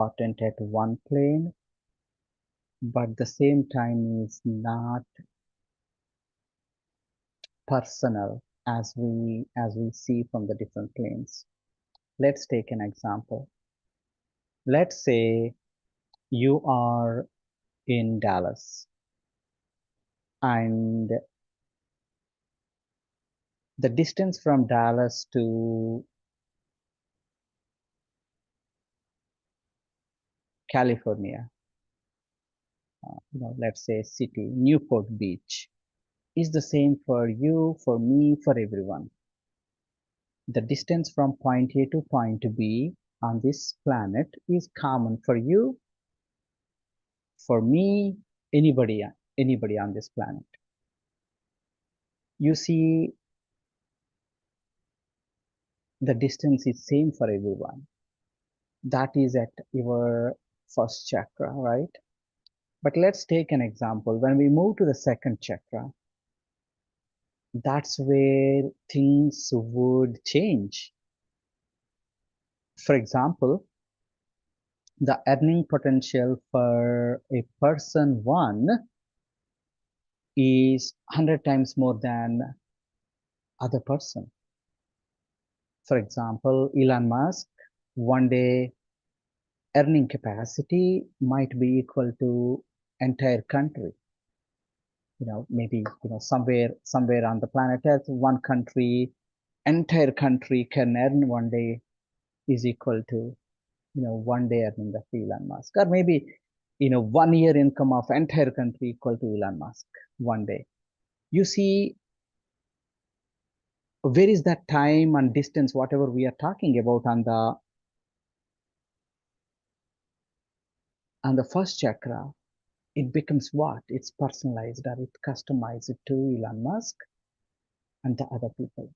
important at one plane, but the same time is not personal as we see from the different planes. Let's take an example. Let's say you are in Dallas and the distance from Dallas to California, let's say city, Newport Beach, is the same for you, for me, for everyone. The distance from point A to point B on this planet is common for you, for me, anybody on this planet. You see, the distance is same for everyone. That is at your first chakra, right? But let's take an example. When we move to the second chakra, that's where things would change. For example, the earning potential for a person one is 100 times more than other person. For example, Elon Musk, one day earning capacity might be equal to entire country. Maybe, somewhere on the planet Earth, entire country can earn one day is equal to, one day earning of Elon Musk. Or maybe, 1 year income of entire country equal to Elon Musk one day. You see, where is that time and distance, whatever we are talking about on the first chakra, it becomes what? It's personalized or it customized to Elon Musk and the other people.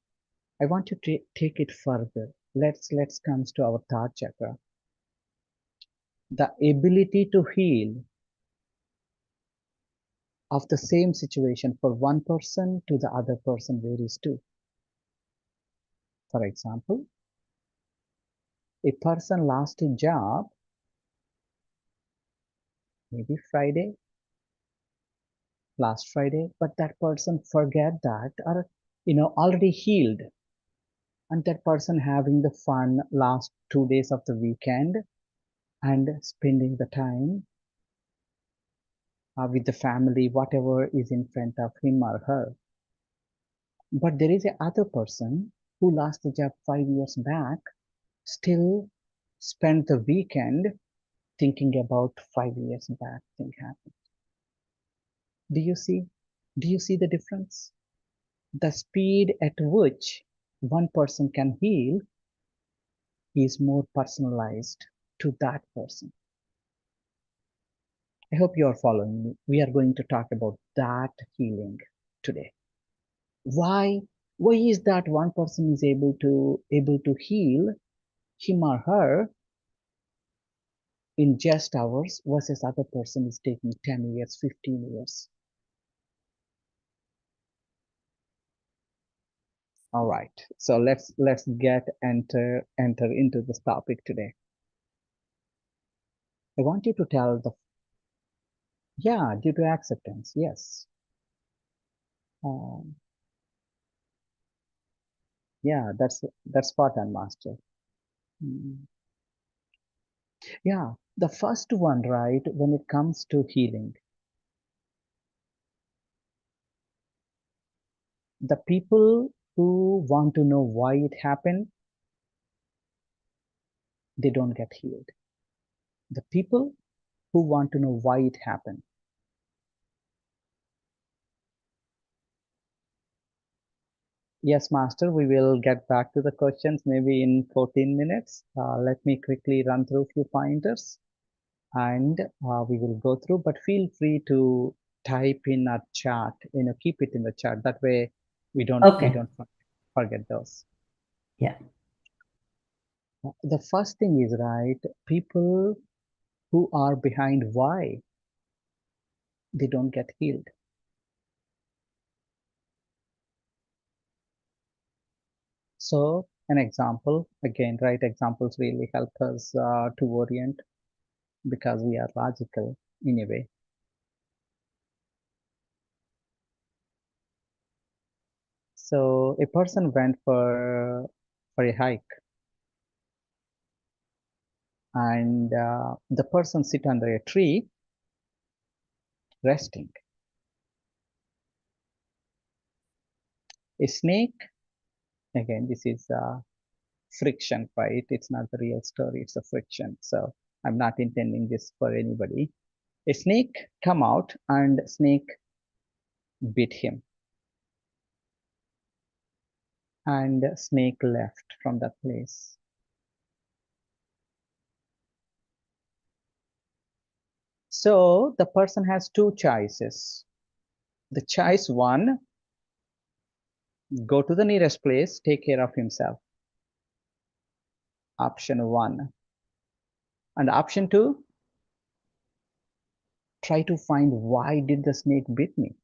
I want to take it further. Let's comes to our third chakra. The ability to heal of the same situation for one person to the other person varies too. For example, a person lost a job maybe last Friday, but that person forget that or already healed, and that person having the fun last 2 days of the weekend and spending the time with the family, whatever is in front of him or her. But there is a other person who lost the job 5 years back, still spent the weekend thinking about 5 years back thing happened. Do you see? Do you see the difference? The speed at which one person can heal is more personalized to that person. I hope you are following me. We are going to talk about that healing today. Why? Why is that one person is able to heal him or her in just hours versus other person is taking 10 years, 15 years? All right. So let's get enter into this topic today. I want you to tell due to acceptance, yes. Um, yeah, that's Spartan master. Mm. Yeah, the first one, right, when it comes to healing, the people who want to know why it happened, they don't get healed. The people who want to know why it happened. Yes, master, we will get back to the questions maybe in 14 minutes. Let me quickly run through a few pointers and we will go through, but feel free to type in a chat, keep it in the chat. That way we don't Okay. forget those. Yeah. The first thing is, right, people who are behind why they don't get healed. So an example, again, right, examples really help us to orient. because we are logical in a way. So a person went for a hike, and the person sit under a tree resting. A snake, again, this is friction, right? It's not the real story, it's a friction. So I'm not intending this for anybody. A snake come out and snake bit him, and snake left from that place. So the person has two choices. The choice one, go to the nearest place, take care of himself. Option one. And option two, try to find why did the snake bit me.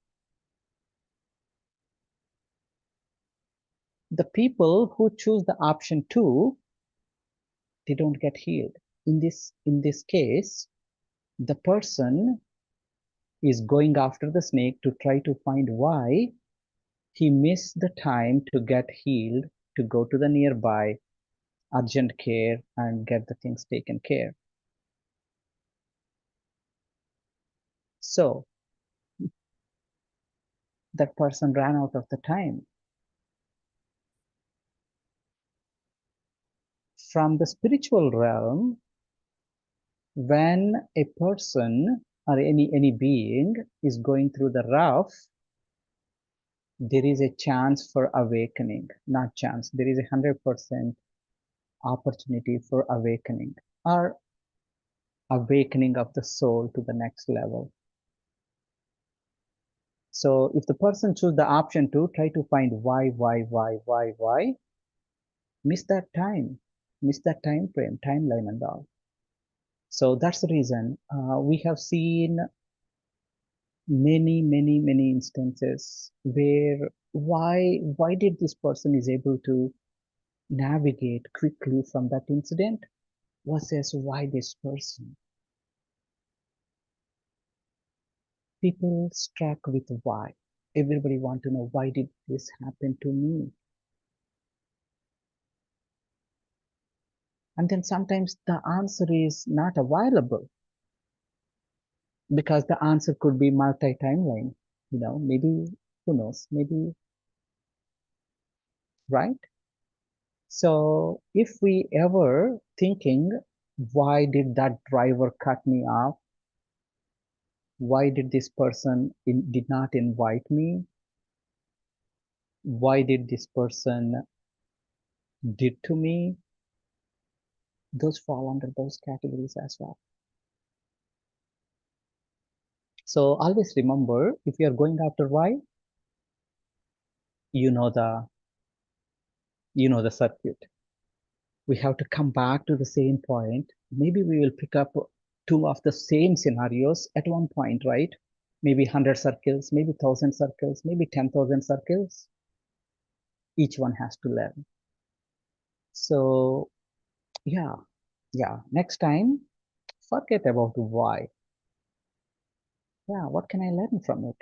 The people who choose the option two, they don't get healed. In this case, the person is going after the snake to try to find why he missed the time to get healed, to go to the nearby urgent care and get the things taken care. So that person ran out of the time. From the spiritual realm, when a person or any being is going through the rough, there is a chance for awakening. Not chance, there is 100% opportunity for awakening, or awakening of the soul to the next level. So if the person choose the option to try to find why, miss that time, miss that time frame, timeline and all. So that's the reason we have seen many instances where why did this person is able to navigate quickly from that incident versus why this person. People struck with why. Everybody want to know why did this happen to me? And then sometimes the answer is not available because the answer could be multi-timeline. Maybe, who knows, maybe, right? So if we ever thinking, why did that driver cut me off? Why did this person did not invite me? Why did this person did to me? Those fall under those categories as well. So always remember, if you are going after why, you know the circuit. We have to come back to the same point. Maybe we will pick up two of the same scenarios at one point, right? Maybe 100 circles, maybe 1,000 circles, maybe 10,000 circles. Each one has to learn. So yeah, next time, forget about why. Yeah, what can I learn from it?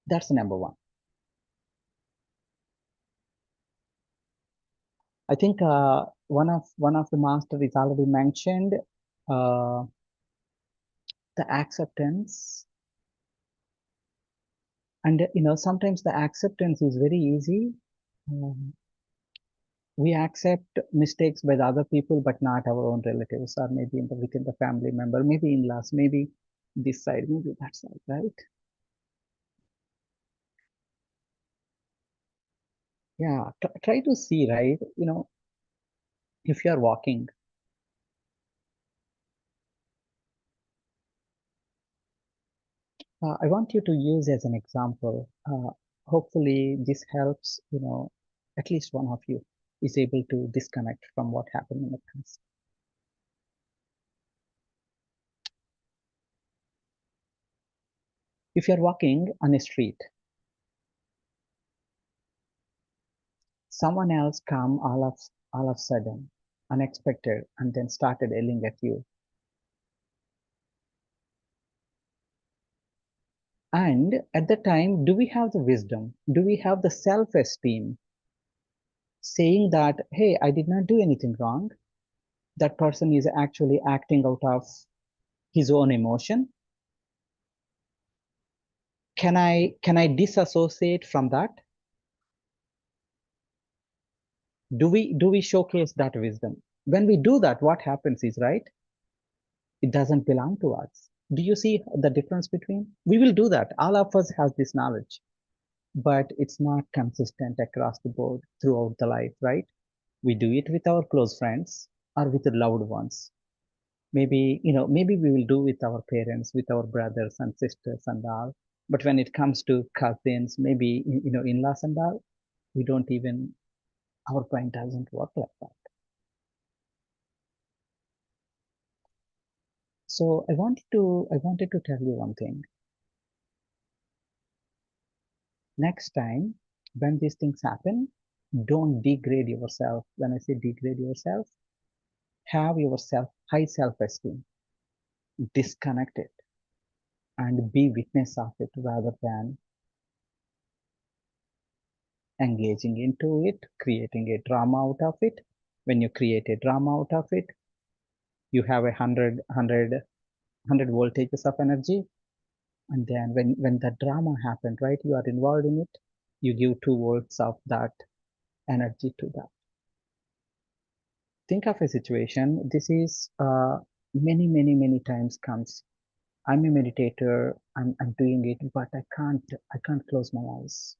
That's number one. I think one of the master is already mentioned, uh, the acceptance. And sometimes the acceptance is very easy. Um, we accept mistakes by the other people, but not our own relatives, or maybe within the family member, maybe in-laws, maybe this side, maybe that side, right? Yeah, try to see, right? If you are walking, I want you to use as an example. Hopefully, this helps. At least one of you is able to disconnect from what happened in the past. If you're walking on a street, someone else come all of sudden, unexpected, and then started yelling at you. And at the time, do we have the wisdom? Do we have the self-esteem saying that, hey, I did not do anything wrong? That person is actually acting out of his own emotion. Can I disassociate from that? Do we showcase that wisdom? When we do that, what happens is, right, it doesn't belong to us. Do you see the difference between? We will do that. All of us has this knowledge, but it's not consistent across the board throughout the life, right? We do it with our close friends or with the loved ones. Maybe we will do with our parents, with our brothers and sisters and all. But when it comes to cousins, maybe, in-laws and all, we don't even, our brain doesn't work like that. So I wanted to tell you one thing. Next time, when these things happen, don't degrade yourself. When I say degrade yourself, have yourself high self-esteem, disconnect it, and be witness of it rather than engaging into it, creating a drama out of it. When you create a drama out of it, you have 100 voltages of energy. And then when the drama happened, right, you are involved in it, you give 2 volts of that energy to that. Think of a situation. This is many, many, many times comes. I'm a meditator. I'm doing it, but I can't close my eyes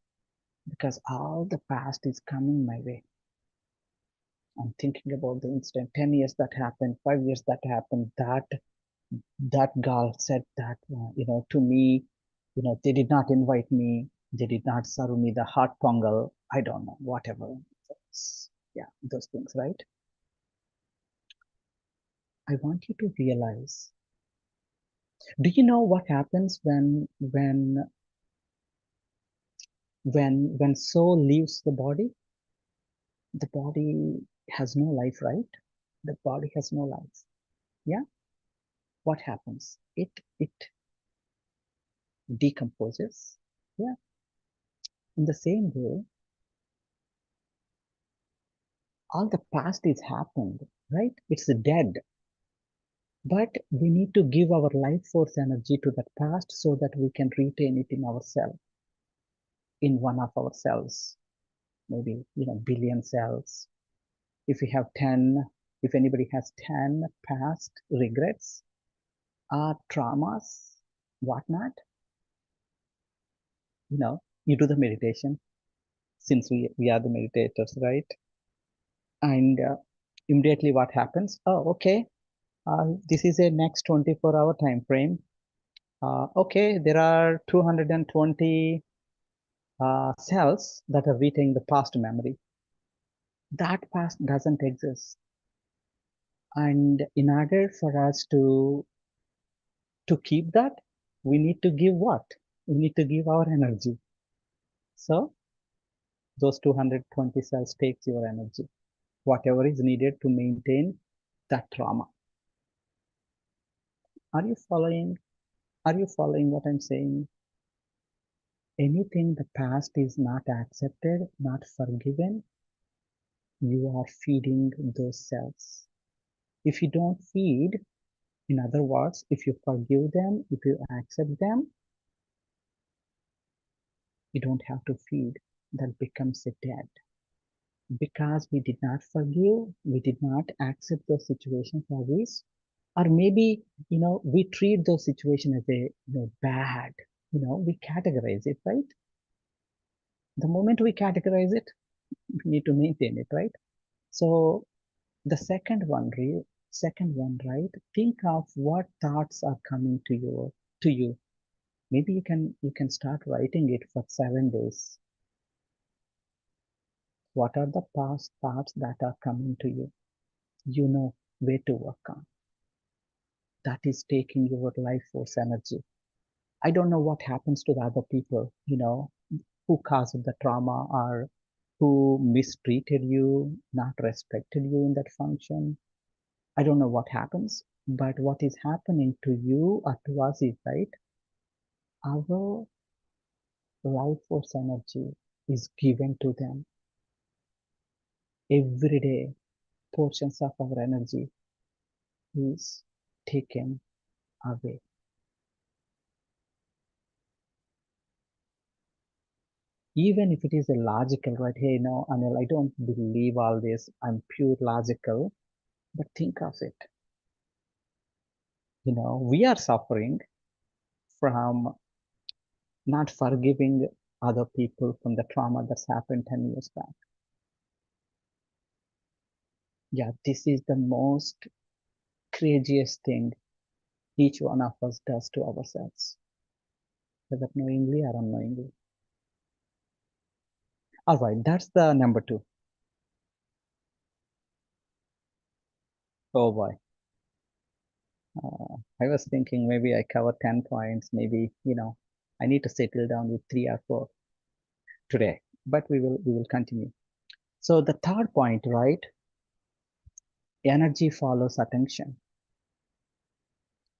because all the past is coming my way. I'm thinking about the incident, 10 years that happened, 5 years that happened, that girl said that, to me, they did not invite me, they did not serve me the hot pongal, I don't know, whatever. Yeah, those things, right? I want you to realize, do you know what happens when soul leaves the body? The body has no life, right? The body has no life. Yeah, what happens? It decomposes. Yeah. In the same way, all the past is happened, right? It's dead. But we need to give our life force energy to that past so that we can retain it in ourselves, in one of our cells, maybe, billion cells. If we have 10, if anybody has 10 past regrets or traumas, whatnot, you do the meditation since we are the meditators, right? And immediately what happens? Oh, okay. This is a next 24-hour time frame. Okay, there are 220 cells that are retaining the past memory. That past doesn't exist. And in order for us to keep that, we need to give what? We need to give our energy. So those 220 cells takes your energy, whatever is needed to maintain that trauma. Are you following? Are you following what I'm saying? Anything the past is not accepted, not forgiven, you are feeding those cells. If you don't feed, in other words, if you forgive them, if you accept them, you don't have to feed. That becomes a dead. Because we did not forgive, we did not accept those situations as is, or maybe, we treat those situations as a, bad, we categorize it, right? The moment we categorize it, we need to maintain it, right? So the second one, right? Think of what thoughts are coming to you. Maybe you can start writing it for 7 days. What are the past thoughts that are coming to you? You know where to work on. That is taking your life force energy. I don't know what happens to the other people, who caused the trauma or who mistreated you, not respected you in that function. I don't know what happens, but what is happening to you or to us is, right, Our life force energy is given to them every day. Portions of our energy is taken away. Even if it is a logical, right? Hey, no, Anil, I don't believe all this. I'm pure logical. But think of it. We are suffering from not forgiving other people from the trauma that's happened 10 years back. Yeah, this is the most craziest thing each one of us does to ourselves, whether knowingly or unknowingly. All right, that's the number two. Oh boy. I was thinking maybe I cover 10 points, maybe, I need to settle down with three or four today, but we will continue. So the third point, right? Energy follows attention.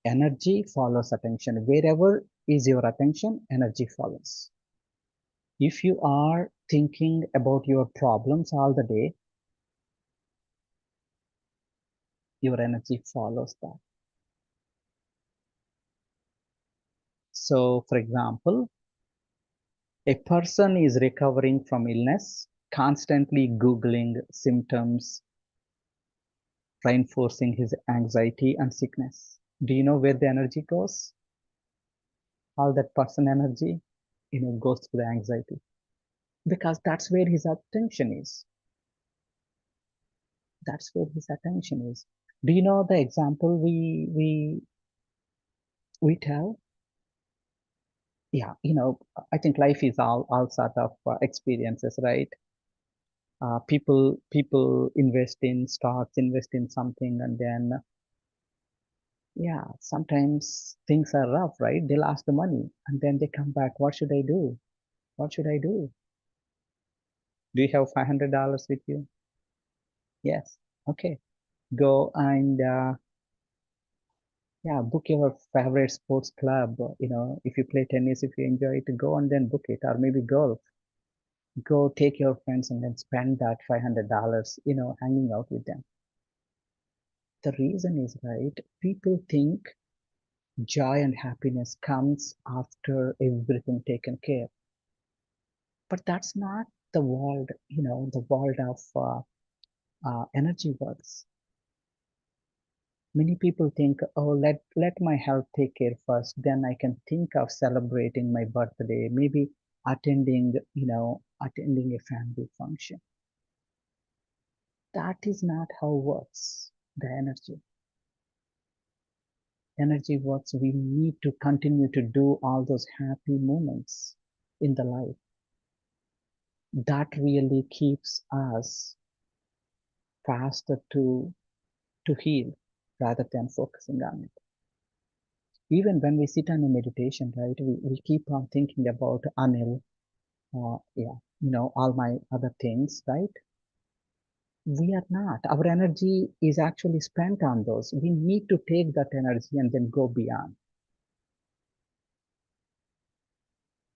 Energy follows attention. Wherever is your attention, energy follows. If you are thinking about your problems all the day, your energy follows that. So, for example, a person is recovering from illness, constantly Googling symptoms, reinforcing his anxiety and sickness. Do you know where the energy goes? All that person energy, goes to the anxiety because that's where his attention is. That's where his attention is. Do you know the example we tell? Yeah, I think life is all sort of experiences, right? People invest in stocks, invest in something, and then yeah, sometimes things are rough, right? They lost the money, and then they come back. What should I do? What should I do? Do you have $500 with you? Yes. Okay. Go and yeah, book your favorite sports club. If you play tennis, if you enjoy it, go and then book it, or maybe golf. Go take your friends and then spend that $500, hanging out with them. The reason is right. People think joy and happiness comes after everything taken care. But that's not the world, the world of energy works. Many people think, oh, let my health take care first, then I can think of celebrating my birthday, maybe attending a family function. That is not how it works. The energy works. We need to continue to do all those happy moments in the life. That really keeps us faster to heal rather than focusing on it. Even when we sit on a meditation, right, we keep on thinking about Anil, yeah, all my other things, right? We are not. Our energy is actually spent on those. We need to take that energy and then go beyond.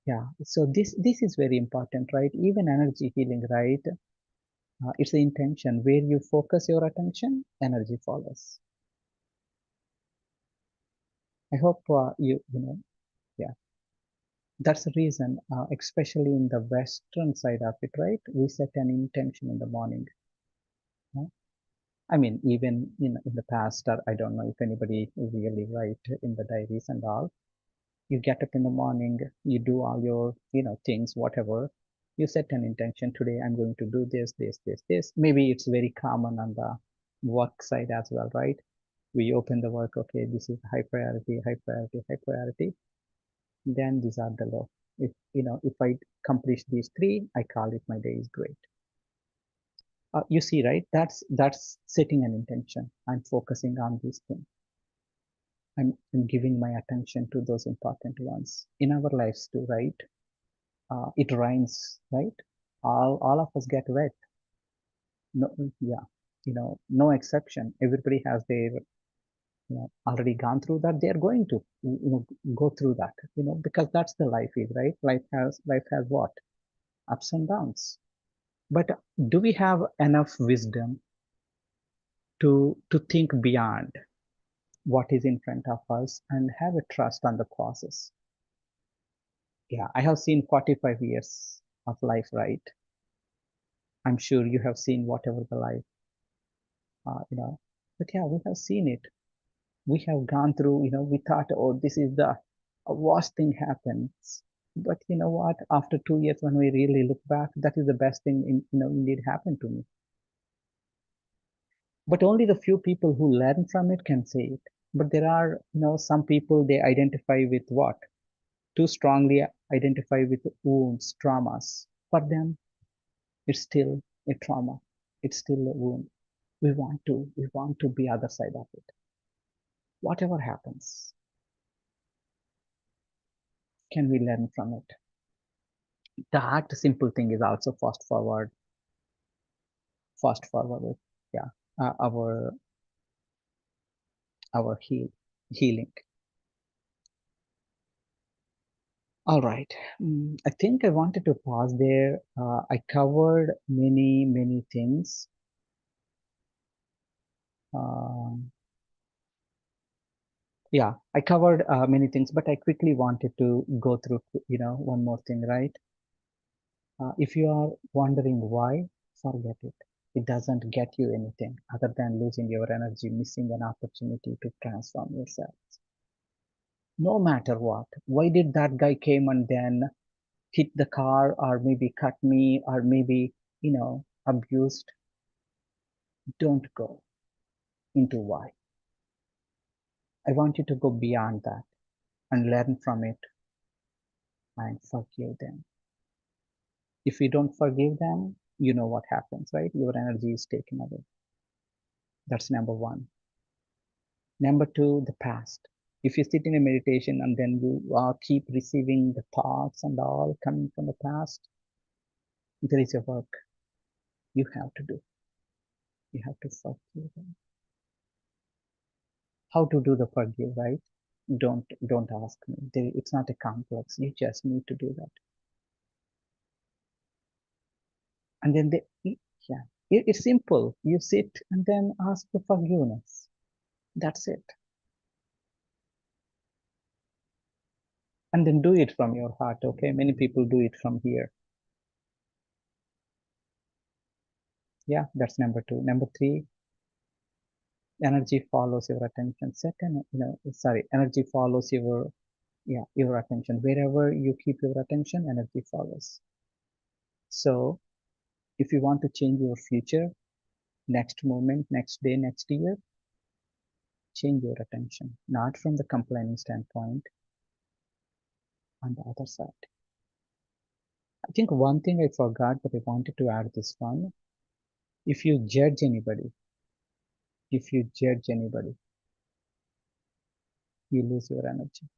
Yeah. So this is very important, right? Even energy healing, right? It's the intention. Where you focus your attention, energy follows. I hope yeah. That's the reason, especially in the Western side of it, right? We set an intention in the morning. No? I mean, even in the past, or I don't know if anybody really write in the diaries and all. You get up in the morning, you do all your, things, whatever. You set an intention. Today, I'm going to do this, this, this, this. Maybe it's very common on the work side as well, right? We open the work. Okay, this is high priority, high priority, high priority. Then these are the low. If I accomplish these three, I call it my day is great. You see, right? That's setting an intention. I'm focusing on these things. I'm giving my attention to those important ones in our lives too, right? It rains, right? All of us get wet. No, yeah, no exception. Everybody has their already gone through that, they are going to go through that, because that's the life is, right? Life has what? Ups and downs. But do we have enough wisdom to think beyond what is in front of us and have a trust on the process? Yeah, I have seen 45 years of life, right? I'm sure you have seen whatever the life, uh, you know, but yeah, we have seen it. We have gone through, we thought, oh, this is the worst thing happens. But you know what? After 2 years, when we really look back, that is the best thing indeed happened to me. But only the few people who learn from it can say it. But there are, some people, they identify with what? Too strongly identify with wounds, traumas. For them, it's still a trauma. It's still a wound. We want to be other side of it. Whatever happens, can we learn from it? That simple thing is also fast forward with, yeah, our healing. All right. I think I wanted to pause there. I covered many things. Um, yeah, I covered many things, but I quickly wanted to go through, one more thing, right? If you are wondering why, forget it. It doesn't get you anything other than losing your energy, missing an opportunity to transform yourself. No matter what. Why did that guy came and then hit the car or maybe cut me or maybe, abused? Don't go into why. I want you to go beyond that and learn from it and forgive them. If you don't forgive them, you know what happens, right? Your energy is taken away. That's number one. Number two, the past. If you sit in a meditation and then you keep receiving the thoughts and all coming from the past, there is a work you have to do. You have to forgive them. How to do the forgive, right? Don't ask me. It's not a complex. You just need to do that. And then yeah, it's simple. You sit and then ask for forgiveness. That's it. And then do it from your heart. Okay, many people do it from here. Yeah, that's number two. Number three, energy follows your attention. Second, energy follows your attention. Wherever you keep your attention, energy follows. So if you want to change your future, next moment, next day, next year, change your attention, not from the complaining standpoint, on the other side. I think one thing I forgot, but I wanted to add this one. If you judge anybody, if you judge anybody, you lose your energy.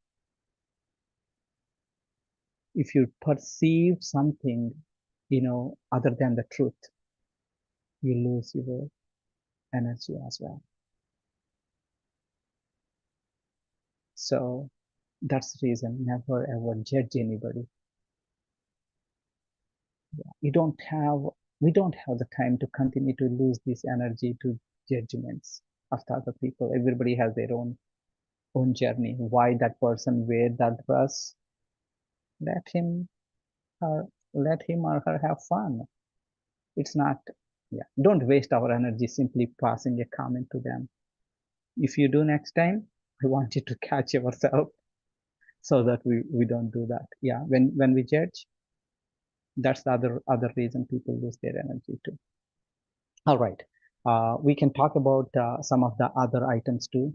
If you perceive something, other than the truth, you lose your energy as well. So that's the reason, never ever judge anybody. You don't have, we don't have the time to continue to lose this energy to judgments of the other people. Everybody has their own journey. Why that person wear that dress? Let him or let him or her have fun. It's not, yeah. Don't waste our energy simply passing a comment to them. If you do next time, I want you to catch yourself so that we don't do that. Yeah. When we judge, that's the other reason people lose their energy too. All right. We can talk about some of the other items too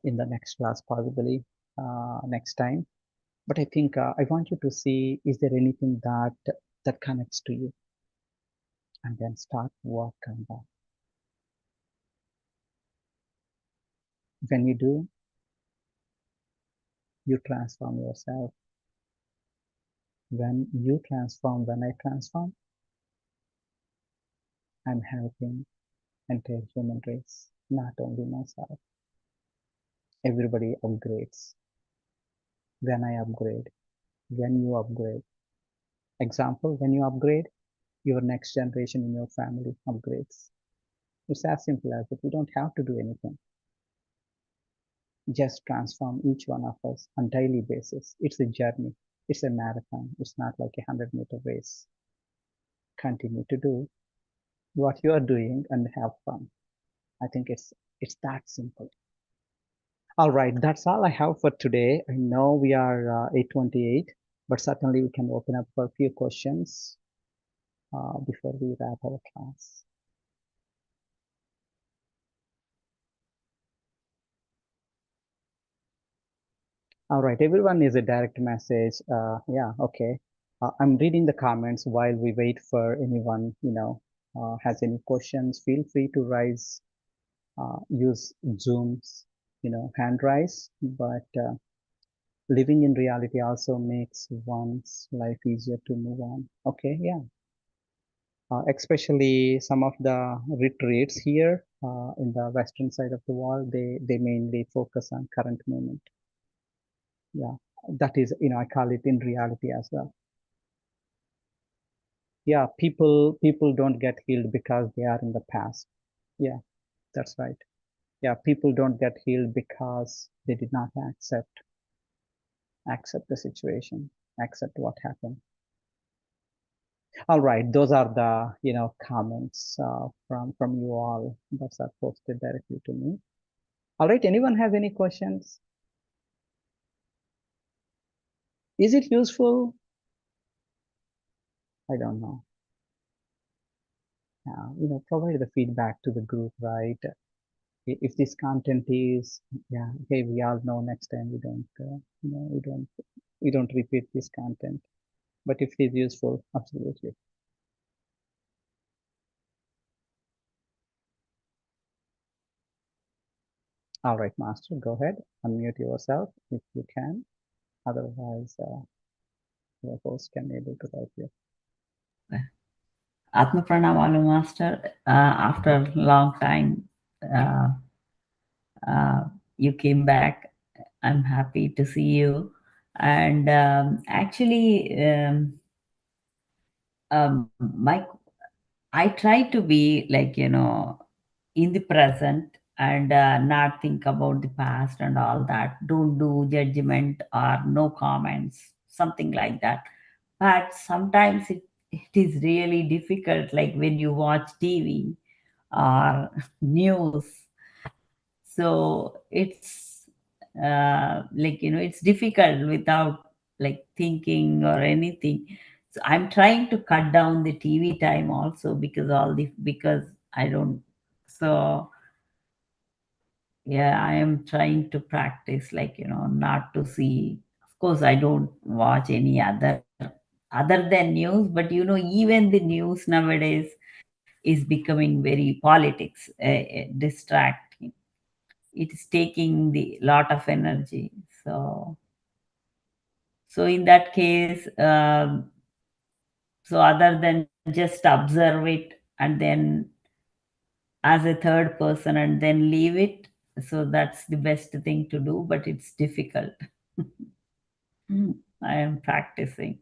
in the next class, possibly next time. But I think I want you to see, is there anything that connects to you, and then start work on that. When you do, you transform yourself. When I transform, I'm helping entire human race, not only myself. Everybody upgrades. When I upgrade, when you upgrade. Example, when you upgrade, your next generation in your family upgrades. It's as simple as that. We don't have to do anything. Just transform each one of us on daily basis. It's a journey. It's a marathon. It's not like a 100-meter race. Continue to do what you are doing and have fun. I think it's that simple. All right, that's all I have for today. I know we are 8:28, but certainly we can open up for a few questions before we wrap our class. All right, everyone is a direct message. Yeah, okay. I'm reading the comments while we wait for anyone, has any questions. Feel free to use Zoom's, hand raise. But living in reality also makes one's life easier to move on. Okay, yeah. Especially some of the retreats here in the western side of the world, they mainly focus on current moment. Yeah, that is, I call it in reality as well. Yeah, people don't get healed because they are in the past. Yeah, that's right. Yeah, people don't get healed because they did not accept the situation, accept what happened. All right, those are the comments from you all that are posted directly to me. All right, anyone have any questions? Is it useful? I don't know. Provide the feedback to the group, right? If this content is, yeah, okay, we all know next time we don't repeat this content. But if it is useful, absolutely. All right, Master, go ahead, unmute yourself if you can. Otherwise, your host can able to help you. Atma Pranamalu Master. After long time, uh, you came back. I'm happy to see you. And actually, my I try to be like in the present and not think about the past and all that. Don't do judgment or no comments, something like that. But sometimes it is really difficult, like when you watch TV or news. So it's like it's difficult without like thinking or anything. So I'm trying to cut down the TV time also, because I don't. So yeah, I am trying to practice, like not to see. Of course, I don't watch any other than news, but even the news nowadays is becoming very politics, distracting. It is taking the lot of energy. So in that case, so other than just observe it and then as a third person and then leave it, so that's the best thing to do, but it's difficult. I am practicing.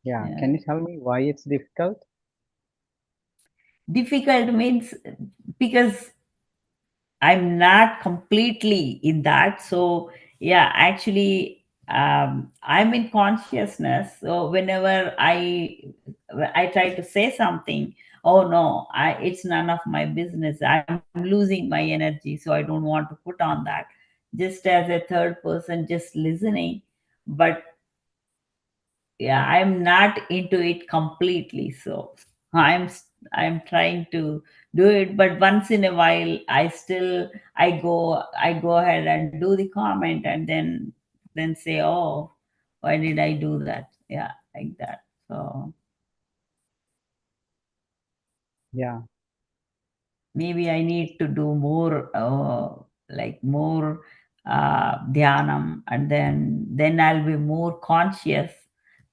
Yeah, Yeah. can you tell me why it's difficult? Difficult means because I'm not completely in that. So yeah, actually, I'm in consciousness. So whenever I try to say something, oh no, it's none of my business. I'm losing my energy, so I don't want to put on that. Just as a third person, just listening, but yeah, I'm not into it completely. So i'm I'm trying to do it, but once in a while I go ahead and do the comment and then say, oh, why did I do that? Yeah, like that. So Yeah, maybe I need to do more, like more dhyanam, and then I'll be more conscious.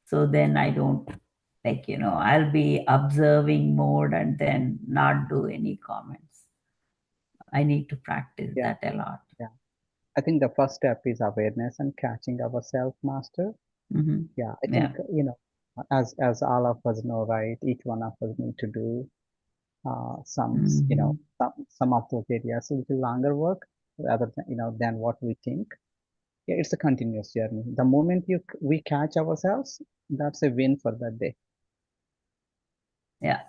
So then I don't, like I'll be observing mode and then not do any comments. I need to practice yeah, that a lot. yeah. I think the first step is awareness and catching ourselves, Master. Mm-hmm. Yeah, I Yeah. think, as all of us know, right, each one of us need to do Mm-hmm. some of those areas a little longer work rather than, than what we think. Yeah, it's a continuous journey. The moment we catch ourselves, that's a win for that day. Yeah.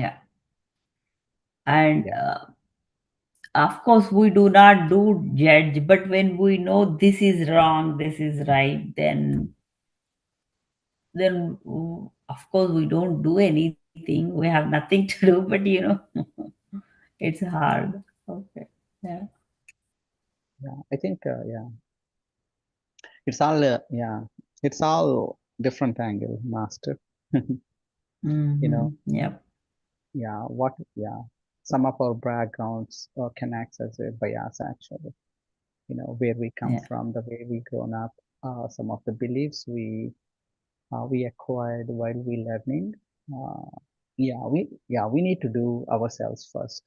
Yeah. And Yeah, of course, we do not do judge, but when we know this is wrong, this is right, then of course we don't do anything. We have nothing to do, but it's hard. Okay. Yeah. yeah. I think, yeah, it's all different angle, Master. You Mm-hmm. know, Yep. yeah, some of our backgrounds can act as a bias actually. Where we come Yeah. from, the way we grown up, some of the beliefs we acquired while we learning. Uh, we need to do ourselves first,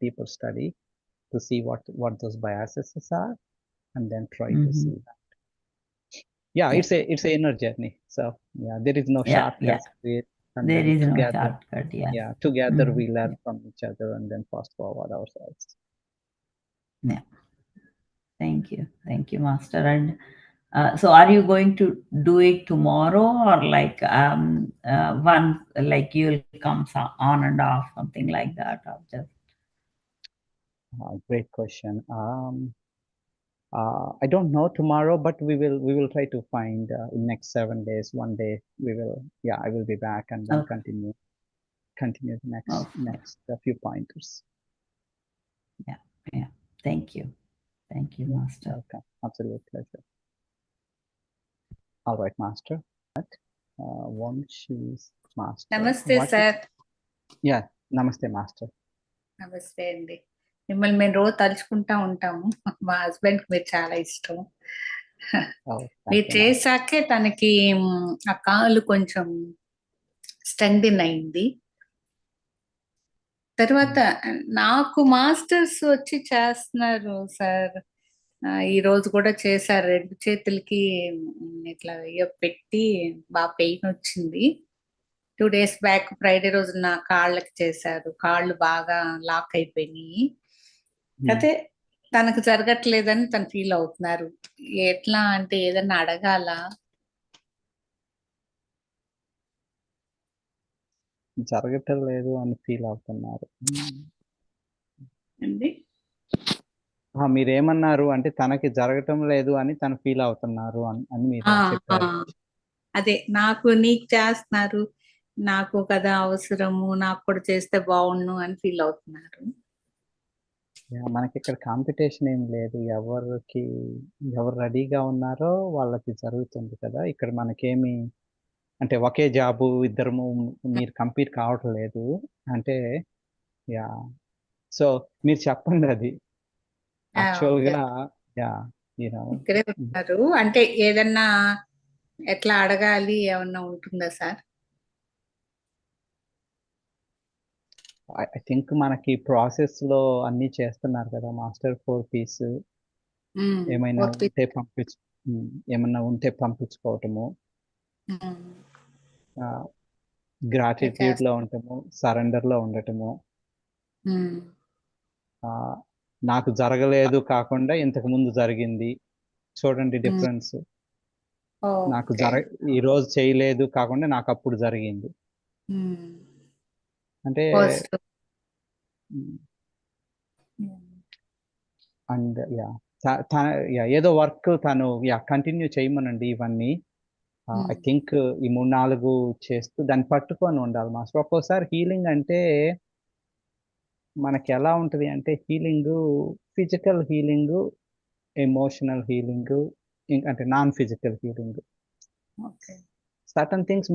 deeper study to see what those biases are, and then try to Mm-hmm. see that. Yeah, Yeah. it's a inner journey. So yeah, there is no Yeah. Yeah. shortcuts to it, and There then is no together, shortcut. Yeah. yeah, together Mm-hmm. we learn Yeah. from each other and then fast forward ourselves. Yeah. Thank you, Master. And so, are you going to do it tomorrow, or like one like you'll come on and off, something like that, or just Great question. I don't know tomorrow, but we will try to find in next 7 days. One day I will be back and then okay? continue the next Okay. next few pointers. Yeah. Yeah. Thank you. Thank you, Yeah, Master. welcome. Absolute pleasure. All right, Master. Vamshi's Master. నమస్తే sir. Yeah, Namaste, Master. నమస్తే అండి. మిమ్మల్ని మేము రోజు తలుచుకుంటా ఉంటాము. మా హస్బెండ్కి మీరు చాలా ఇష్టం. Oh, thank మీరు you, Master. చేశాకే తనకి ఆ కాలు కొంచెం స్ట్రెంగ్థెన్ అయింది. తర్వాత నాకు మాస్టర్స్ వచ్చి చేస్తున్నారు సార్. ఈ రోజు కూడా చేశారు. 2 చేతులకి ఇట్లా పెట్టి బాగా పెయిన్ వచ్చింది. 2 days బ్యాక్ ఫ్రైడే రోజు నా కాళ్ళకి చేశారు. కాళ్ళు బాగా లాక్ అయిపోయినాయి. అయితే తనకు జరగట్లేదని తను ఫీల్ అవుతున్నారు. ఎట్లా అంటే ఏదన్నా అడగాలా? జరగటం లేదు అని ఫీల్ అవుతున్నారు. అండి. మీరేమన్నారు అంటే తనకి జరగటం లేదు అని తను ఫీల్ అవుతున్నారు అని మీరు చెప్పారు. అదే నీకు చేస్తున్నారు, నాకు కదా అవసరము, నాకు కూడా చేస్తే బాగుండు అని ఫీల్ అవుతున్నారు. మనకి ఇక్కడ కాంపిటీషన్ ఏం లేదు. ఎవరు రెడీగా ఉన్నారో వాళ్ళకి జరుగుతుంది కదా. ఇక్కడ మనకేమి అంటే ఒకే జాబు ఇద్దరము మీరు కంపీట్ కావటం లేదు అంటే. యా సో మీరు చెప్పండి అది యాక్చువల్గా. యా ఇక్కడే ఉన్నారు అంటే ఏదన్నా ఎట్లా అడగాలి ఏమన్నా ఉంటుందా సార్? ఐ థింక్ మనకి ప్రాసెస్ లో అన్ని చేస్తున్నారు కదా మాస్టర్. 4 పీస్ ఏమైనా ఉంటే పంపించుకోవటము, గ్రాటిట్యూడ్ లో ఉండటము, సరెండర్ లో ఉండటము. నాకు జరగలేదు కాకుండా ఇంతకు ముందు జరిగింది, చూడండి డిఫరెన్స్. నాకు ఈ రోజు చేయలేదు కాకుండా నాకు అప్పుడు జరిగింది అంటే. అండ్ ఏదో వర్క్ తను కంటిన్యూ చేయమనండి ఇవన్నీ. ఐ థింక్ ఈ 3-4 చేస్తూ దాన్ని పట్టుకొని ఉండాలి మాస్టర్. ఒక్కోసారి హీలింగ్ అంటే మనకి ఎలా ఉంటుంది అంటే healing, physical healing, emotional healing, అంటే non physical healing. Certain things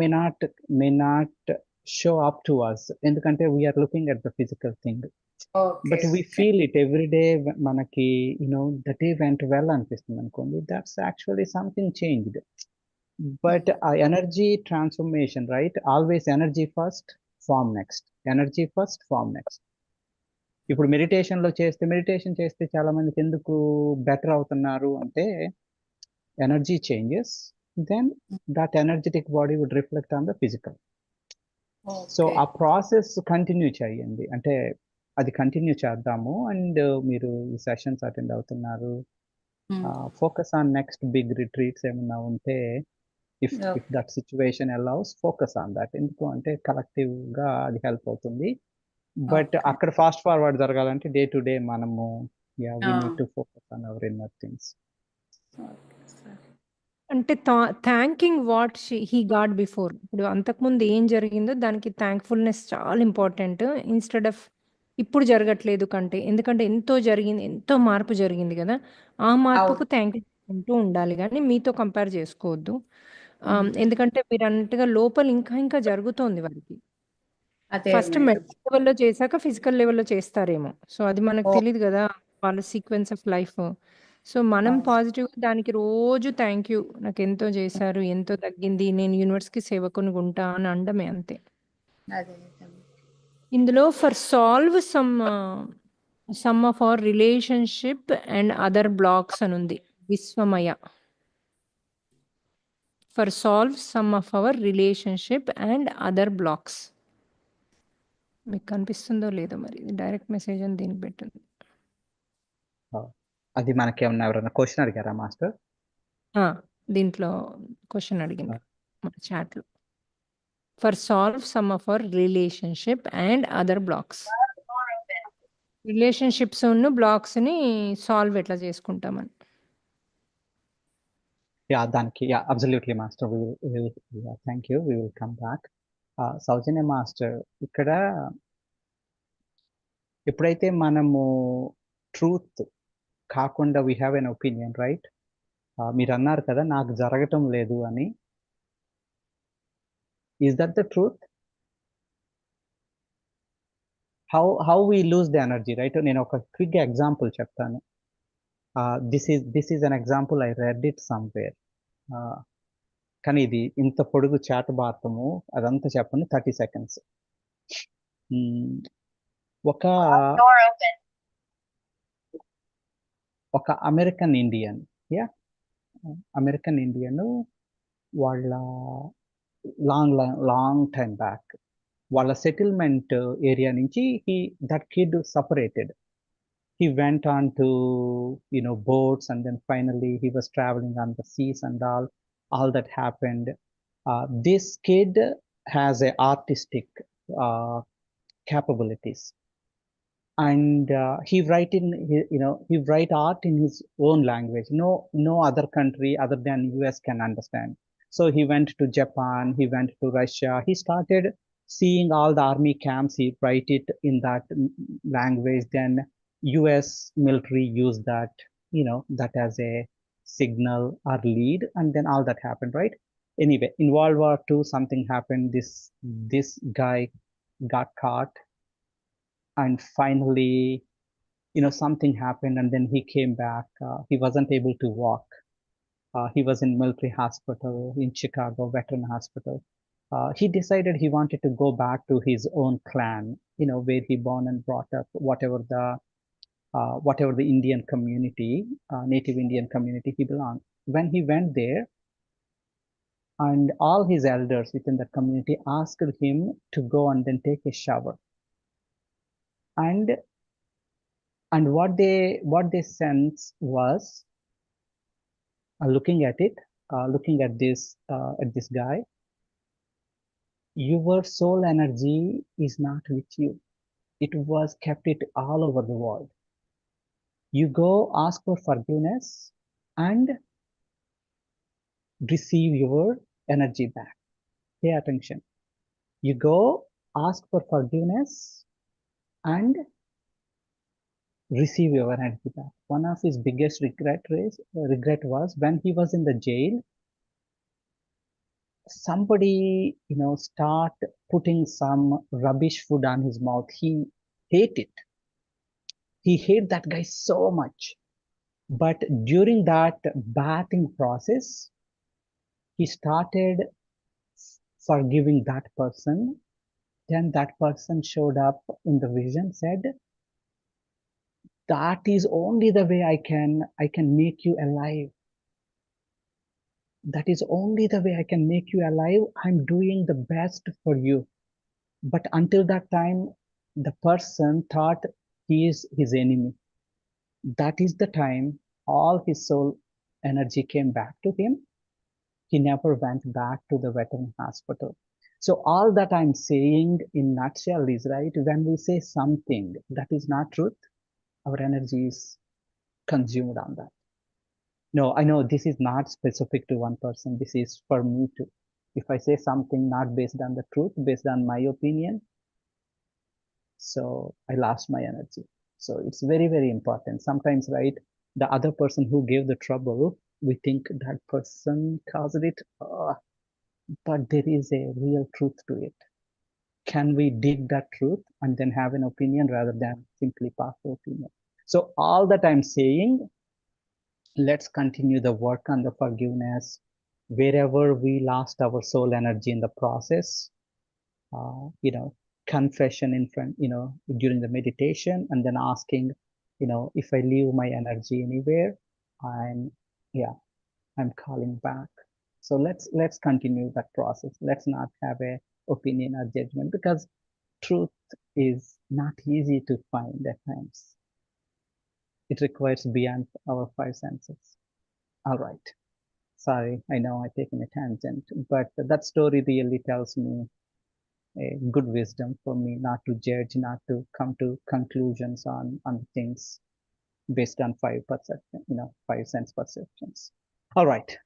may not show up to us, ఎందుకంటే we are looking at the physical thing. But we feel it every day. మనకి ద డే వెంట్ వెల్ అనిపిస్తుంది అనుకోండి, that's actually something changed. But ఆ energy transformation, right, always energy first, form next, energy first, form next. ఇప్పుడు meditation చేస్తే చాలా మందికి ఎందుకు better అవుతున్నారు అంటే energy changes, then that energetic body would reflect on the physical. So okay. ఆ process continue చేయండి, అంటే అది కంటిన్యూ చేద్దాము. అండ్ మీరు ఈ సెషన్స్ అటెండ్ అవుతున్నారు, focus on next big retreats ఏమన్నా ఉంటే, if that situation allows, focus on that. ఎందుకు అంటే కలెక్టివ్ గా అది హెల్ప్ అవుతుంది. But okay. అక్కడ ఫాస్ట్ ఫార్వర్డ్ జరగాలంటే డే టు డే మనము we need to focus on our inner things. Okay sir. అంటే thanking what he got before. ఇప్పుడు అంతకుముందు ఏం జరిగిందో దానికి థ్యాంక్ఫుల్నెస్ చాలా ఇంపార్టెంట్. ఇన్స్టెడ్ ఆఫ్ ఇప్పుడు జరగట్లేదు కంటే, ఎందుకంటే ఎంతో జరిగింది, ఎంతో మార్పు జరిగింది కదా, ఆ మార్పుకు థ్యాంక్ యూ చెప్పుకుంటూ ఉండాలి కానీ మీతో కంపేర్ చేసుకోవద్దు. ఎందుకంటే మీరు అన్నట్టుగా లోపల ఇంకా ఇంకా జరుగుతోంది వాళ్ళకి. అదే ఫస్ట్ మేడం. మెంటల్ లెవెల్‌లో చేశాక ఫిజికల్ లెవెల్‌లో చేస్తారేమో. సో, అది మనకు తెలీదు గదా, వాళ్ళ సీక్వెన్స్ ఆఫ్ లైఫ్. సో, మనం పాజిటివ్‌గా దానికి రోజు థ్యాంక్ యూ, నాకెంతో చేశారు, ఎంతో తగ్గింది, నేను యూనివర్స్‌కి సేవకునిగుంటా అని అనడమే అంతే. అదే. ఇందులో for solve some of our relationship and other blocks అనుంది. విశ్వమయ. For solve some of our relationship and other blocks. మీకు కనిపిస్తుందో లేదో మరి, ఇది డైరెక్ట్ మెసేజ్ అని దీనికి పెట్టింది. అది మనకేమన్నా ఎవరైనా క్వశ్చన్ అడిగారా మాస్టర్? దీంట్లో క్వశ్చన్ అడిగింది మన చాట్లో. For solve some of our relationship and other blocks. Relationships ఉన్న బ్లాక్స్ని సాల్వ్ ఎట్లా చేసుకుంటామని. దానికి absolutely master, thank you, we will come back. Soujanya master, ఇక్కడ ఎప్పుడైతే మనము ట్రూత్ కాకుండా we have an opinion, right? మీరు అన్నారు కదా నాకు జరగటం లేదు అని. Is that the truth? How we lose the energy, right? నేను ఒక క్విక్ ఎగ్జాంపుల్ చెప్తాను. This is an example, I read it somewhere. కానీ ఇది ఇంత పొడుగు చాట్ భారతము, అదంతా చెప్పండి, 30 seconds. ఒక అమెరికన్ ఇండియన్, అమెరికన్ ఇండియన్, వాళ్ళ లాంగ్ టైం బ్యాక్ వాళ్ళ సెటిల్మెంట్ ఏరియా నుంచి that kid separated. He went on to boats, and then finally he was traveling on the seas and all that happened. This kid has a artistic capabilities, and he write art in his own language. No other country other than US can understand. So he went to Japan, he went to Russia, he started seeing all the army camps, he write it in that language. Then US military used that as a signal or lead, and then all that happened, right? Anyway, in World War II something happened, this guy got caught, and finally something happened, and then he came back. He wasn't able to walk. He was in military hospital in Chicago, veteran hospital. He decided he wanted to go back to his own clan, where he born and brought up, whatever the Indian community, native Indian community he belonged. When he went there, and all his elders within that community asked him to go and then take a shower. And what they sense was, looking at this guy, your soul energy is not with you. It was kept it all over the world. You go ask for forgiveness and receive your energy back. Pay attention. You go ask for forgiveness and receive your energy back. One of his biggest regret was when he was in the jail, somebody start putting some rubbish food on his mouth. He hate that guy so much. But during that bathing process, he started forgiving that person. Then that person showed up in the vision, said, That is only the way I can make you alive. That is only the way I can make you alive. I'm doing the best for you. But until that time, the person thought he is his enemy. That is the time all his soul energy came back to him. He never went back to the veteran hospital. So all that I'm saying in nutshell is, right, when we say something that is not truth, our energy is consumed on that. No, I know this is not specific to one person. This is for me too. If I say something not based on the truth, based on my opinion, so I lost my energy. So it's very, very important. Sometimes, right, the other person who gave the trouble, we think that person caused it, but there is a real truth to it. Can we dig that truth and then have an opinion rather than simply pass the opinion? So all that I'm saying, let's continue the work on the forgiveness. Wherever we lost our soul energy in the process, confession in front, during the meditation, and then asking, if I leave my energy anywhere, I'm calling back. So let's continue that process. Let's not have a opinion or judgment, because truth is not easy to find at times. It requires beyond our five senses. All right. Sorry, I know I've taken a tangent, but that story really tells me a good wisdom for me not to judge, not to come to conclusions on things based on five sense perceptions. All right,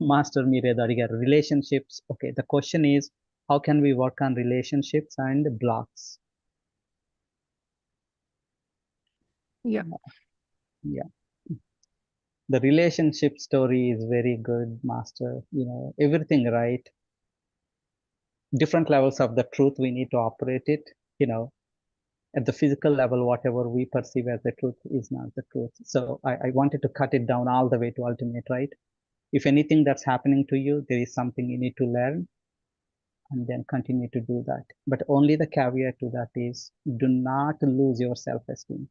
Master Mireda garu, relationships. Okay, the question is, how can we work on relationships and blocks? Yeah. Yeah. The relationship story is very good, Master. Everything right. Different levels of the truth, we need to operate it. At the physical level, whatever we perceive as the truth is not the truth. So I wanted to cut it down all the way to ultimate, right? If anything that's happening to you, there is something you need to learn and then continue to do that. But only the caveat to that is, do not lose your self-esteem.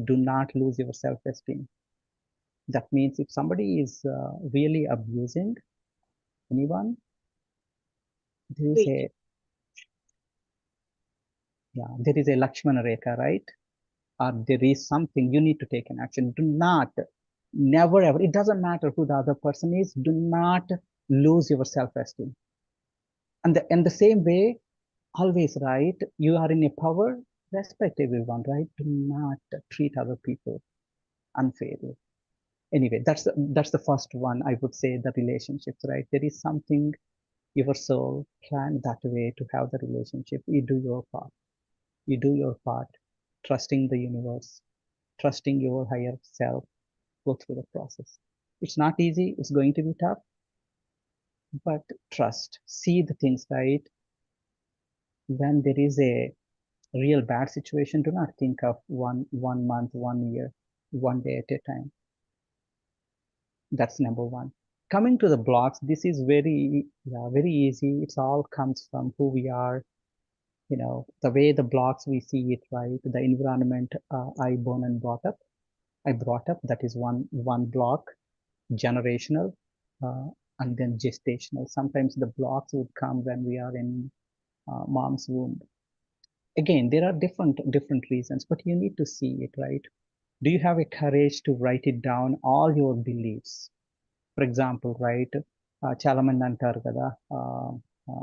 Do not lose your self-esteem. That means if somebody is really abusing anyone, there is a Lakshmana Rekha, right? Or there is something you need to take an action. Do not, never ever, it doesn't matter who the other person is, do not lose your self-esteem. And in the same way, always, right, you are in a power, respect everyone, right? Do not treat other people unfairly. Anyway, that's the first one. I would say the relationships, right? There is something your soul planned that way to have the relationship. You do your part. You do your part, trusting the universe, trusting your higher self. Go through the process. It's not easy. It's going to be tough, but trust. See the things, right. When there is a real bad situation, do not think of one month, 1 year, one day at a time. That's number one. Coming to the blocks, this is very easy. It all comes from who we are. The way the blocks we see it, right? The environment I born and brought up. That is one block. Generational, and then gestational. Sometimes the blocks would come when we are in mom's womb. Again, there are different reasons, but you need to see it, right? Do you have a courage to write it down, all your beliefs? For example, right, చాలా మంది అంటారు కదా,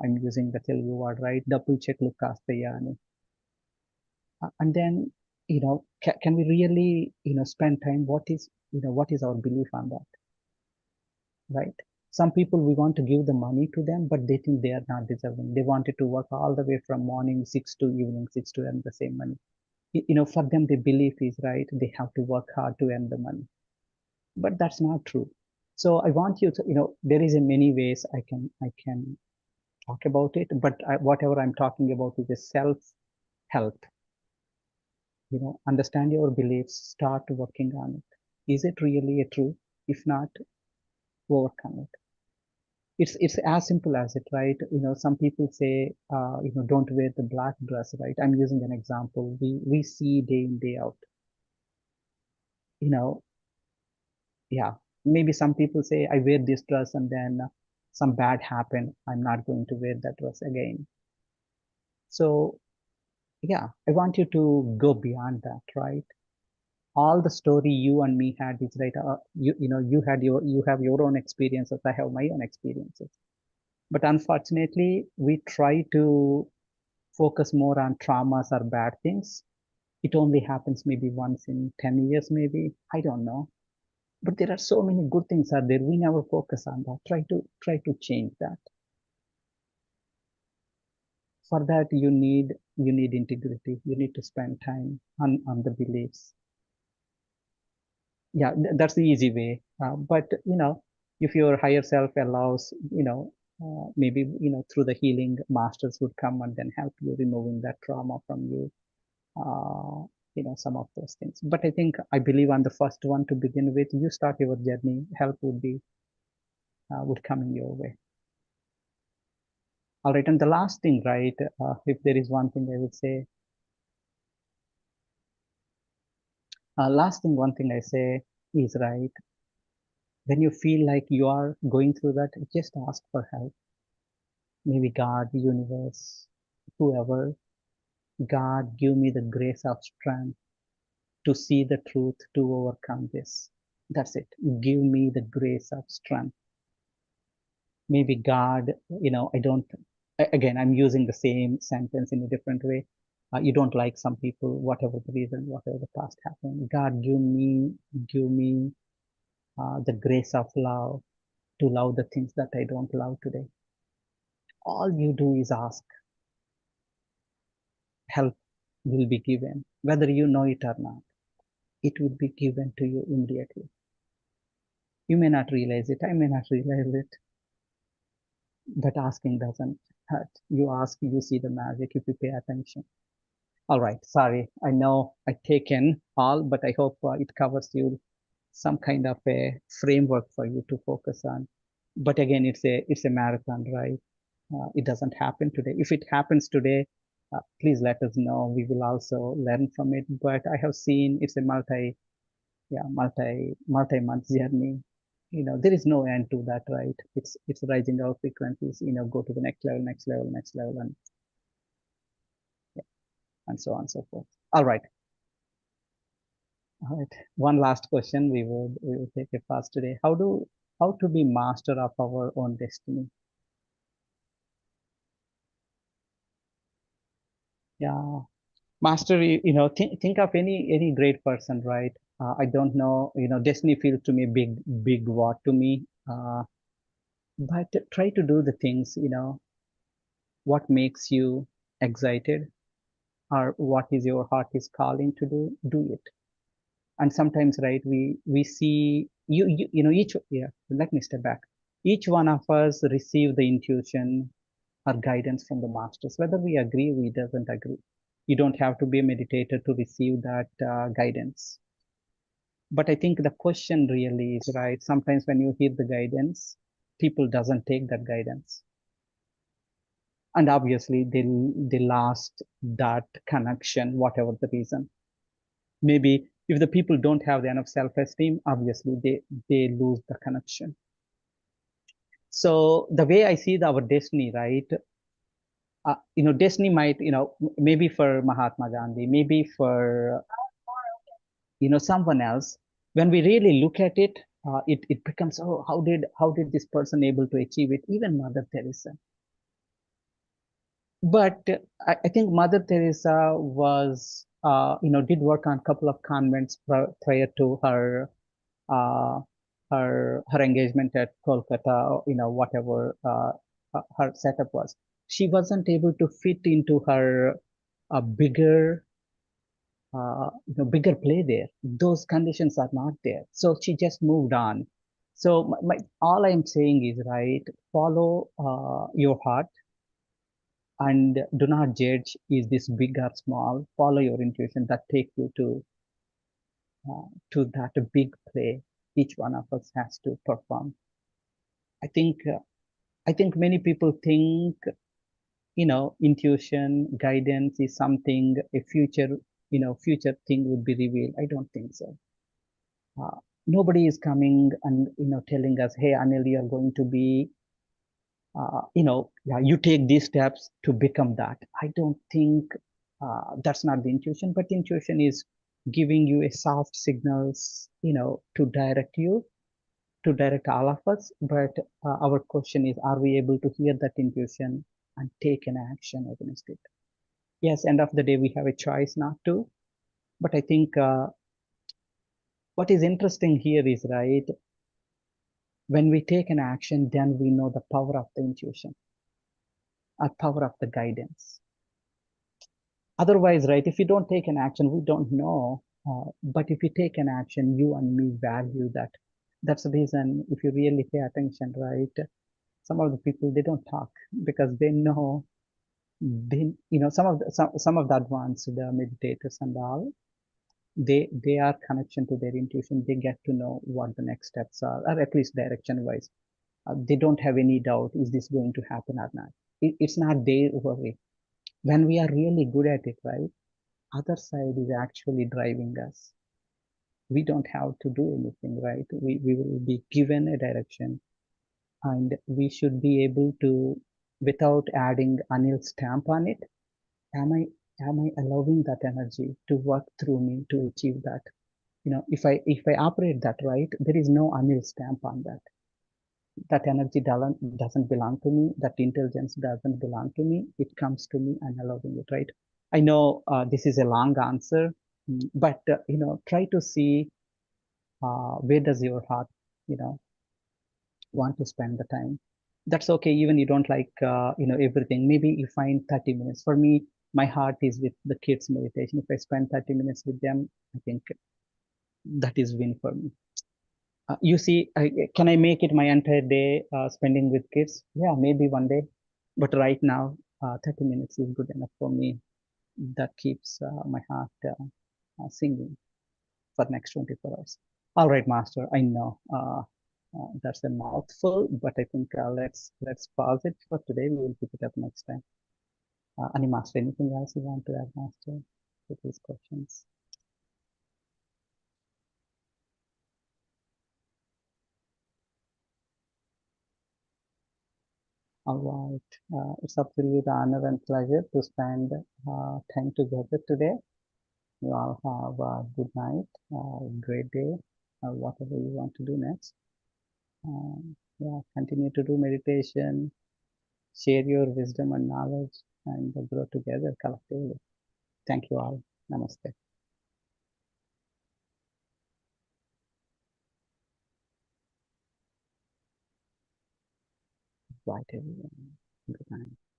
I'm using the Telugu word, right? Double check look కాస్తయ్యా అని. And then, can we really, spend time? What is our belief on that, right? Some people, we want to give the money to them, but they think they are not deserving. They wanted to work all the way from morning 6 to evening 6 to earn the same money. For them, the belief is, right, they have to work hard to earn the money. But that's not true. So I want you to, there is a many ways I can talk about it, but whatever I'm talking about is a self-help. Understand your beliefs, start working on it. Is it really a truth? If not, overcome it. It's as simple as it, right? Some people say, don't wear the black dress, right? I'm using an example. We see day in, day out. yeah, maybe some people say, I wear this dress and then some bad happened. I'm not going to wear that dress again. So yeah, I want you to go beyond that, right? All the story you and me had is right. You have your own experiences. I have my own experiences. But unfortunately, we try to focus more on traumas or bad things. It only happens maybe once in 10 years, maybe. I don't know. But there are so many good things out there. We never focus on that. Try to change that. For that, you need integrity. You need to spend time on the beliefs. Yeah, that's the easy way. But if your higher self allows, maybe through the healing masters would come and then help you removing that trauma from you. Some of those things. But I believe on the first one to begin with, you start your journey. Help would come in your way. All right, and the last thing, right? If there is one thing I would say, one thing I say is right. When you feel like you are going through that, just ask for help. Maybe God, the universe, whoever. God, give me the grace of strength to see the truth, to overcome this. That's it. Give me the grace of strength. Maybe God, I don't, again, I'm using the same sentence in a different way. You don't like some people, whatever the reason, whatever the past happened. God, give me the grace of love to love the things that I don't love today. All you do is ask. Help will be given, whether you know it or not. It will be given to you immediately. You may not realize it. I may not realize it, but asking doesn't hurt. You ask, you see the magic if you pay attention. All right. Sorry. I know I taken all, but I hope it covers you some kind of a framework for you to focus on. But again, it's a marathon, right? It doesn't happen today. If it happens today, please let us know. We will also learn from it. But I have seen it's a multi-month journey. There is no end to that, right? It's rising our frequencies. Go to the next level, and so on and so forth. All right. All right. One last question. We will take a pass today. How to be master of our own destiny? Yeah. Mastery, think of any great person, right? I don't know, destiny feels to me big what to me. But try to do the things, what makes you excited or what is your heart is calling to do it. And sometimes, right, we see let me step back. Each one of us receive the intuition or guidance from the masters, whether we agree or we doesn't agree. You don't have to be a meditator to receive that guidance. But I think the question really is, right, sometimes when you hear the guidance, people doesn't take that guidance. And obviously they lost that connection, whatever the reason. Maybe if the people don't have enough self-esteem, obviously they lose the connection. So the way I see our destiny, right, destiny might, maybe for Mahatma Gandhi, maybe for, someone else, when we really look at it, it becomes, oh, how did this person able to achieve it? Even Mother Teresa. But I think Mother Teresa was, did work on a couple of convents prior to her, her engagement at Kolkata, whatever her setup was. She wasn't able to fit into her bigger, bigger play there. Those conditions are not there. So she just moved on. So all I'm saying is, right, follow your heart and do not judge, is this big or small? Follow your intuition that takes you to that big play each one of us has to perform. I think many people think, intuition, guidance is something a future thing would be revealed. I don't think so. Nobody is coming and telling us, hey Anil, you are going to be you take these steps to become that. I don't think that's not the intuition, but intuition is giving you a soft signals, to direct you, to direct all of us. But our question is, are we able to hear that intuition and take an action against it? Yes, end of the day, we have a choice not to. But I think what is interesting here is, right, when we take an action, then we know the power of the intuition, or power of the guidance. Otherwise, right, if you don't take an action, we don't know. But if you take an action, you and me value that. That's the reason, if you really pay attention, right, some of the people, they don't talk because they know, some of the advanced meditators and all, they are connection to their intuition. They get to know what the next steps are, or at least direction wise. They don't have any doubt, is this going to happen or not? It's not their worry. When we are really good at it, right, other side is actually driving us. We don't have to do anything, right? We will be given a direction, and we should be able to, without adding Anil stamp on it, am I allowing that energy to work through me to achieve that? If I operate that right, there is no Anil stamp on that. That energy doesn't belong to me. That intelligence doesn't belong to me. It comes to me and allowing it, right? I know this is a long answer, but try to see where does your heart, want to spend the time. That's okay. Even you don't like, everything. Maybe you find 30 minutes. For me, my heart is with the kids meditation. If I spend 30 minutes with them, I think that is win for me. You see, can I make it my entire day spending with kids? Yeah, maybe one day. But right now, 30 minutes is good enough for me. That keeps my heart singing for next 24 hours. All right, Master. I know that's a mouthful, but I think let's pause it for today. We will pick it up next time. Any Master, anything else you want to add, Master, to these questions? All right. It's absolute honor and pleasure to spend time together today. You all have a good night, great day, whatever you want to do next. Yeah, continue to do meditation, share your wisdom and knowledge, and grow together collectively. Thank you all. Namaste. Right, everyone. Good night.